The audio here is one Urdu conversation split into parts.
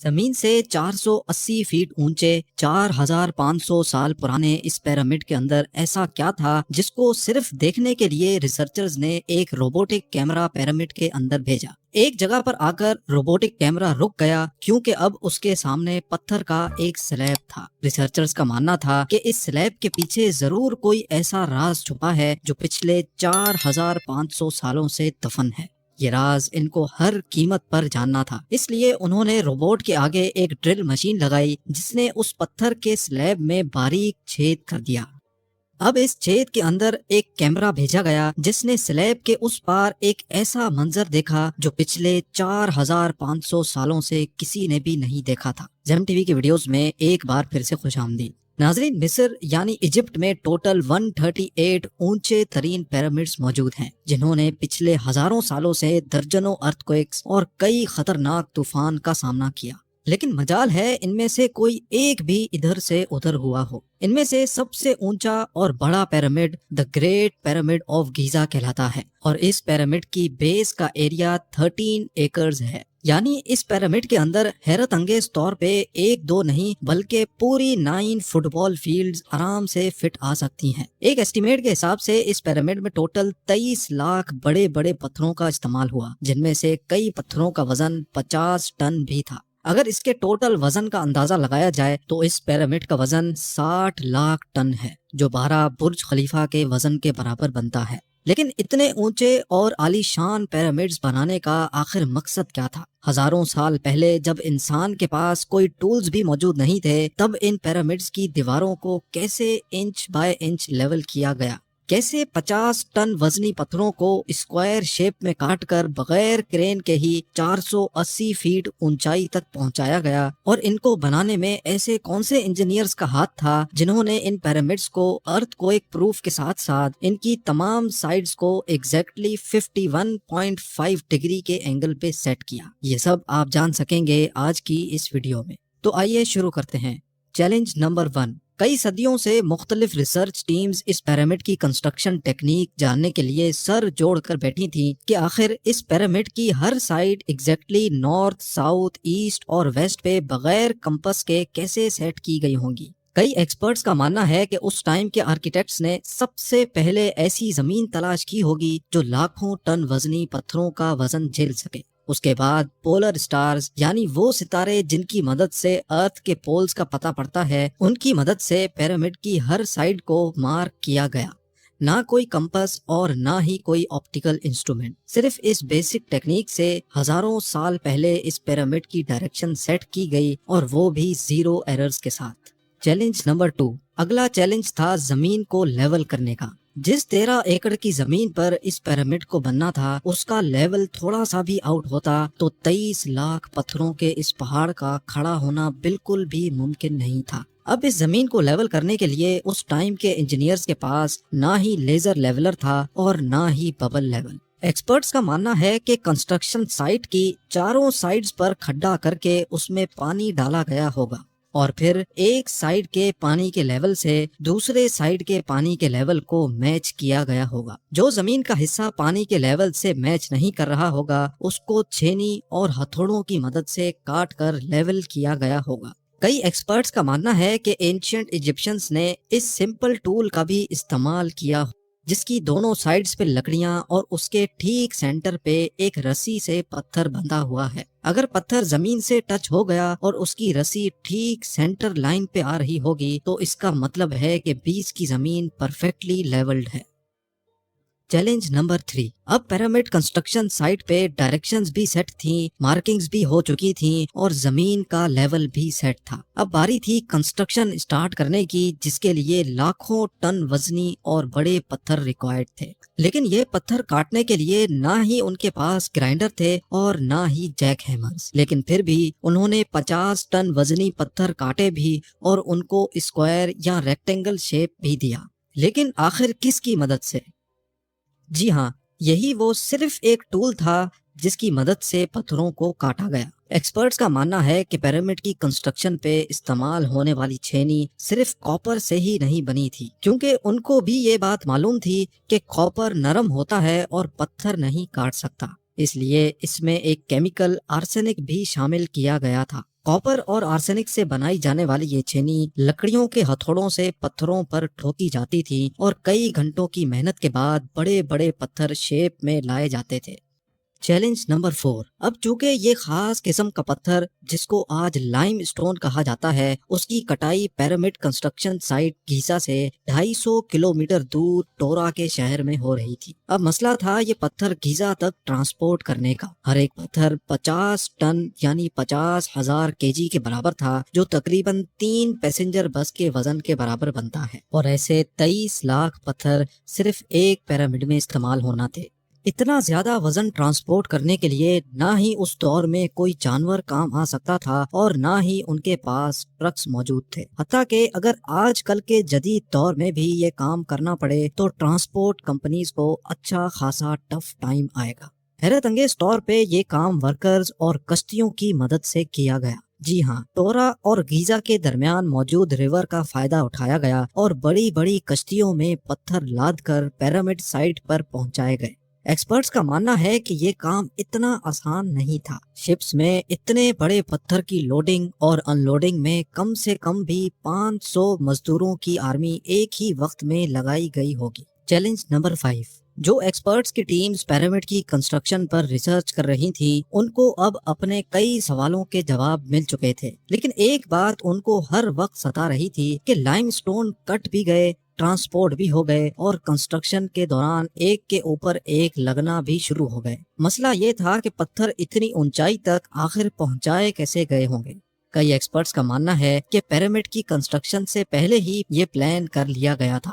زمین سے 480 فیٹ اونچے 4500 سال پرانے اس پیرامڈ کے اندر ایسا کیا تھا جس کو صرف دیکھنے کے لیے ریسرچرز نے ایک روبوٹک کیمرہ پیرامڈ کے اندر بھیجا۔ ایک جگہ پر آ کر روبوٹک کیمرہ رک گیا کیونکہ اب اس کے سامنے پتھر کا ایک سلیب تھا۔ ریسرچرز کا ماننا تھا کہ اس سلیب کے پیچھے ضرور کوئی ایسا راز چھپا ہے جو پچھلے 4500 سالوں سے دفن ہے۔ یہ راز ان کو ہر قیمت پر جاننا تھا، اس لیے انہوں نے روبوٹ کے آگے ایک ڈرل مشین لگائی جس نے اس پتھر کے سلیب میں باریک چھید کر دیا۔ اب اس چھید کے اندر ایک کیمرہ بھیجا گیا جس نے سلیب کے اس پار ایک ایسا منظر دیکھا جو پچھلے 4500 سالوں سے کسی نے بھی نہیں دیکھا تھا۔ زیم ٹی وی کی ویڈیوز میں ایک بار پھر سے خوش آمدید۔ ناظرین، مصر یعنی ایجپٹ میں ٹوٹل 138 اونچے ترین پیرامڈز موجود ہیں جنہوں نے پچھلے ہزاروں سالوں سے درجنوں ارتھکویکس اور کئی خطرناک طوفان کا سامنا کیا، لیکن مجال ہے ان میں سے کوئی ایک بھی ادھر سے ادھر ہوا ہو۔ ان میں سے سب سے اونچا اور بڑا pyramid the great pyramid of Giza کہلاتا ہے، اور اس پیرامڈ کی بیس کا ایریا 13 ایکرز ہے۔ یعنی اس پیرامڈ کے اندر حیرت انگیز طور پہ ایک دو نہیں بلکہ پوری 9 فٹ بال فیلڈز آرام سے فٹ آ سکتی ہیں۔ ایک ایسٹیمیٹ کے حساب سے اس پیرامڈ میں ٹوٹل 23 لاکھ بڑے بڑے پتھروں کا استعمال ہوا، جن میں سے کئی پتھروں کا وزن 50 ٹن بھی تھا۔ اگر اس کے ٹوٹل وزن کا اندازہ لگایا جائے تو اس پیرامڈ کا وزن 60 لاکھ ٹن ہے، جو 12 برج خلیفہ کے وزن کے برابر بنتا ہے۔ لیکن اتنے اونچے اور عالی شان پیرامڈز بنانے کا آخر مقصد کیا تھا؟ ہزاروں سال پہلے جب انسان کے پاس کوئی ٹولز بھی موجود نہیں تھے، تب ان پیرامڈز کی دیواروں کو کیسے انچ بائی انچ لیول کیا گیا؟ کیسے 50 ٹن وزنی پتھروں کو اسکوائر شیپ میں کاٹ کر بغیر کرین کے ہی 480 فیٹ اونچائی تک پہنچایا گیا؟ اور ان کو بنانے میں ایسے کون سے انجینئرز کا ہاتھ تھا جنہوں نے ان پیرامڈز کو ارتھ کو ایک پروف کے ساتھ ساتھ ان کی تمام سائڈز کو ایگزیکٹلی 51.5 ڈگری کے اینگل پہ سیٹ کیا؟ یہ سب آپ جان سکیں گے آج کی اس ویڈیو میں۔ تو آئیے شروع کرتے ہیں۔ Challenge number 1۔ کئی صدیوں سے مختلف ریسرچ ٹیمز اس پیرامڈ کی کنسٹرکشن ٹیکنیک جاننے کے لیے سر جوڑ کر بیٹھی تھیں کہ آخر اس پیرامڈ کی ہر side exactly north, south, east اور ویسٹ پہ بغیر کمپس کے کیسے سیٹ کی گئی ہوں گی۔ کئی ایکسپرٹس کا ماننا ہے کہ اس ٹائم کے آرکیٹیکٹس نے سب سے پہلے ایسی زمین تلاش کی ہوگی جو لاکھوں ٹن وزنی پتھروں کا وزن جھیل سکے۔ اس کے بعد پولر سٹارز یعنی وہ ستارے جن کی مدد سے ارتھ کے پولز کا پتہ پڑتا ہے، ان کی مدد سے پیرامڈ کی ہر سائڈ کو مارک کیا گیا۔ نہ کوئی کمپس اور نہ ہی کوئی آپٹیکل انسٹرومنٹ، صرف اس بیسک ٹیکنیک سے ہزاروں سال پہلے اس پیرامڈ کی ڈائریکشن سیٹ کی گئی، اور وہ بھی 0 ایررز کے ساتھ۔ Challenge number 2۔ اگلا چیلنج تھا زمین کو لیول کرنے کا۔ جس 13 ایکڑ کی زمین پر اس پیرامڈ کو بننا تھا، اس کا لیول تھوڑا سا بھی آؤٹ ہوتا تو 23 لاکھ پتھروں کے اس پہاڑ کا کھڑا ہونا بالکل بھی ممکن نہیں تھا۔ اب اس زمین کو لیول کرنے کے لیے اس ٹائم کے انجینئرز کے پاس نہ ہی لیزر لیولر تھا اور نہ ہی ببل لیول۔ ایکسپرٹس کا ماننا ہے کہ کنسٹرکشن سائٹ کی چاروں سائڈز پر کھڈا کر کے اس میں پانی ڈالا گیا ہوگا، اور پھر ایک سائیڈ کے پانی کے لیول سے دوسرے سائیڈ کے پانی کے لیول کو میچ کیا گیا ہوگا۔ جو زمین کا حصہ پانی کے لیول سے میچ نہیں کر رہا ہوگا، اس کو چھینی اور ہتھوڑوں کی مدد سے کاٹ کر لیول کیا گیا ہوگا۔ کئی ایکسپرٹس کا ماننا ہے کہ اینشینٹ ایجپشنز نے اس سمپل ٹول کا بھی استعمال کیا، جس کی دونوں سائڈز پہ لکڑیاں اور اس کے ٹھیک سینٹر پہ ایک رسی سے پتھر بندھا ہوا ہے۔ اگر پتھر زمین سے ٹچ ہو گیا اور اس کی رسی ٹھیک سینٹر لائن پہ آ رہی ہوگی تو اس کا مطلب ہے کہ بیچ کی زمین پرفیکٹلی لیولڈ ہے۔ Challenge number 3۔ اب پیرامڈ کنسٹرکشن سائٹ پہ ڈائریکشنز بھی سیٹ تھیں، مارکنگز بھی ہو چکی تھیں اور زمین کا لیول بھی سیٹ تھا۔ اب باری تھی کنسٹرکشن سٹارٹ کرنے کی، جس کے لیے لاکھوں ٹن وزنی اور بڑے پتھر ریکوائرڈ تھے۔ لیکن یہ پتھر کاٹنے کے لیے نہ ہی ان کے پاس گرائنڈر تھے اور نہ ہی جیک ہیمرز، لیکن پھر بھی انہوں نے 50 ٹن وزنی پتھر کاٹے بھی اور ان کو اسکوائر یا ریکٹینگل شیپ بھی دیا۔ لیکن آخر کس کی مدد سے؟ جی ہاں، یہی وہ صرف ایک ٹول تھا جس کی مدد سے پتھروں کو کاٹا گیا۔ ایکسپرٹس کا ماننا ہے کہ پیرامڈ کی کنسٹرکشن پہ استعمال ہونے والی چھینی صرف کاپر سے ہی نہیں بنی تھی، کیونکہ ان کو بھی یہ بات معلوم تھی کہ کاپر نرم ہوتا ہے اور پتھر نہیں کاٹ سکتا۔ اس لیے اس میں ایک کیمیکل آرسینک بھی شامل کیا گیا تھا۔ کاپر اور آرسینک سے بنائی جانے والی یہ چینی لکڑیوں کے ہتھوڑوں سے پتھروں پر ٹھوکی جاتی تھی اور کئی گھنٹوں کی محنت کے بعد بڑے بڑے پتھر شیپ میں لائے جاتے تھے۔ Challenge number 4۔ اب چونکہ یہ خاص قسم کا پتھر جس کو آج لائم اسٹون کہا جاتا ہے، اس کی کٹائی پیرامڈ کنسٹرکشن سائٹ گیزا سے 250 کلومیٹر دور ٹورا کے شہر میں ہو رہی تھی۔ اب مسئلہ تھا یہ پتھر گیزا تک ٹرانسپورٹ کرنے کا۔ ہر ایک پتھر 50 ٹن یعنی 50,000 kg کے برابر تھا، جو تقریباً 3 پیسنجر بس کے وزن کے برابر بنتا ہے، اور ایسے 23 لاکھ پتھر صرف ایک پیرامڈ میں استعمال ہونا تھے۔ اتنا زیادہ وزن ٹرانسپورٹ کرنے کے لیے نہ ہی اس دور میں کوئی جانور کام آ سکتا تھا اور نہ ہی ان کے پاس ٹرکس موجود تھے۔ حتیٰ کہ اگر آج کل کے جدید دور میں بھی یہ کام کرنا پڑے تو ٹرانسپورٹ کمپنیز کو اچھا خاصا ٹف ٹائم آئے گا۔ حیرت انگیز طور پہ یہ کام ورکرز اور کشتیوں کی مدد سے کیا گیا۔ جی ہاں، ٹورا اور گیزا کے درمیان موجود ریور کا فائدہ اٹھایا گیا اور بڑی بڑی کشتیوں میں پتھر لاد کر پیرامڈ سائٹ پر پہنچائے گئے۔ ایکسپرٹس کا ماننا ہے کہ یہ کام اتنا آسان نہیں تھا۔ شپس میں اتنے بڑے پتھر کی لوڈنگ اور ان لوڈنگ میں کم سے کم بھی 500 مزدوروں کی آرمی ایک ہی وقت میں لگائی گئی ہوگی۔ Challenge number 5۔ جو ایکسپرٹس کی ٹیمز پیرامڈ کی کنسٹرکشن پر ریسرچ کر رہی تھی، ان کو اب اپنے کئی سوالوں کے جواب مل چکے تھے، لیکن ایک بات ان کو ہر وقت ستا رہی تھی کہ لائم سٹون کٹ بھی گئے، ٹرانسپورٹ بھی ہو گئے اور کنسٹرکشن کے دوران ایک کے اوپر ایک لگنا بھی شروع ہو گئے۔ مسئلہ یہ تھا کہ پتھر اتنی اونچائی تک آخر پہنچائے کیسے گئے ہوں گے۔ کئی ایکسپرٹس کا ماننا ہے کہ پیرامڈ کی کنسٹرکشن سے پہلے ہی یہ پلان کر لیا گیا تھا۔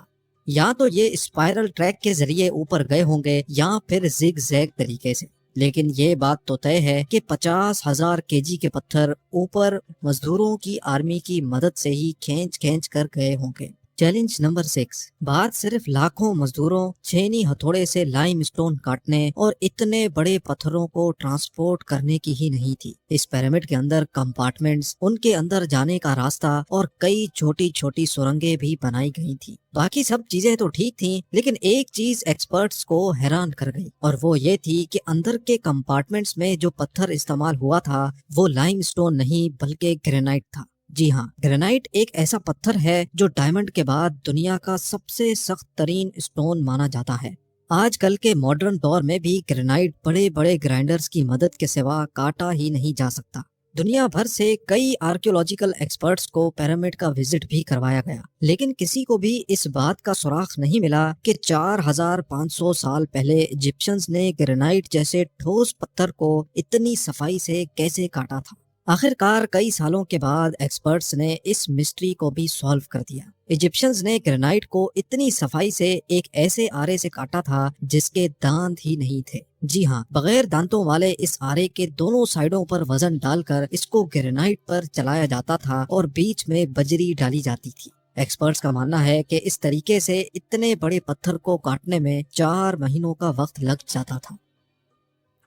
یا تو یہ اسپائرل ٹریک کے ذریعے اوپر گئے ہوں گے یا پھر زگ زیگ طریقے سے، لیکن یہ بات تو طے ہے کہ 50,000 kg کے پتھر اوپر مزدوروں کی آرمی کی مدد سے ہی کھینچ کر گئے ہوں گے۔ Challenge number 6۔ بات صرف لاکھوں مزدوروں چھینی ہتھوڑے سے لائم اسٹون کاٹنے اور اتنے بڑے پتھروں کو ٹرانسپورٹ کرنے کی ہی نہیں تھی۔ اس پیرامڈ کے اندر کمپارٹمنٹس، ان کے اندر جانے کا راستہ اور کئی چھوٹی چھوٹی سرنگیں بھی بنائی گئی تھی۔ باقی سب چیزیں تو ٹھیک تھیں، لیکن ایک چیز ایکسپرٹس کو حیران کر گئی، اور وہ یہ تھی کہ اندر کے کمپارٹمنٹس میں جو پتھر استعمال ہوا تھا وہ لائم اسٹون نہیں بلکہ گرینائٹ تھا۔ جی ہاں، گرینائٹ ایک ایسا پتھر ہے جو ڈائمنڈ کے بعد دنیا کا سب سے سخت ترین اسٹون مانا جاتا ہے۔ آج کل کے ماڈرن دور میں بھی گرینائٹ بڑے بڑے گرائنڈرز کی مدد کے سوا کاٹا ہی نہیں جا سکتا۔ دنیا بھر سے کئی آرکیولوجیکل ایکسپرٹس کو پیرامڈ کا وزٹ بھی کروایا گیا، لیکن کسی کو بھی اس بات کا سراغ نہیں ملا کہ 4500 سال پہلے ایجپشنز نے گرینائٹ جیسے ٹھوس پتھر کو اتنی صفائی سے کیسے کاٹا تھا۔ آخرکار کئی سالوں کے بعد ایکسپرٹس نے اس مسٹری کو بھی سالو کر دیا۔ ایجپشنز نے گرینائٹ کو اتنی صفائی سے ایک ایسے آرے سے کاٹا تھا جس کے دانت ہی نہیں تھے۔ جی ہاں، بغیر دانتوں والے اس آرے کے دونوں سائڈوں پر وزن ڈال کر اس کو گرینائٹ پر چلایا جاتا تھا اور بیچ میں بجری ڈالی جاتی تھی۔ ایکسپرٹس کا ماننا ہے کہ اس طریقے سے اتنے بڑے پتھر کو کاٹنے میں 4 مہینوں کا وقت لگ جاتا تھا۔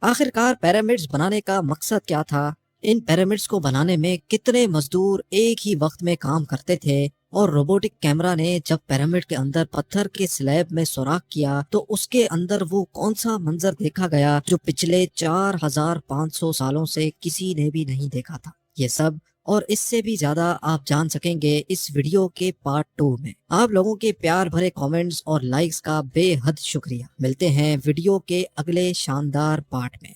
آخرکار پیرامڈز بنانے کا مقصد کیا تھا؟ ان پیرامڈز کو بنانے میں کتنے مزدور ایک ہی وقت میں کام کرتے تھے، اور روبوٹک کیمرہ نے جب پیرامڈ کے اندر پتھر کے سلیب میں سوراخ کیا تو اس کے اندر وہ کون سا منظر دیکھا گیا جو پچھلے 4500 سالوں سے کسی نے بھی نہیں دیکھا تھا۔ یہ سب اور اس سے بھی زیادہ آپ جان سکیں گے اس ویڈیو کے پارٹ 2 میں۔ آپ لوگوں کے پیار بھرے کامنٹس اور لائکس کا بے حد شکریہ۔ ملتے ہیں ویڈیو کے اگلے شاندار پارٹ میں۔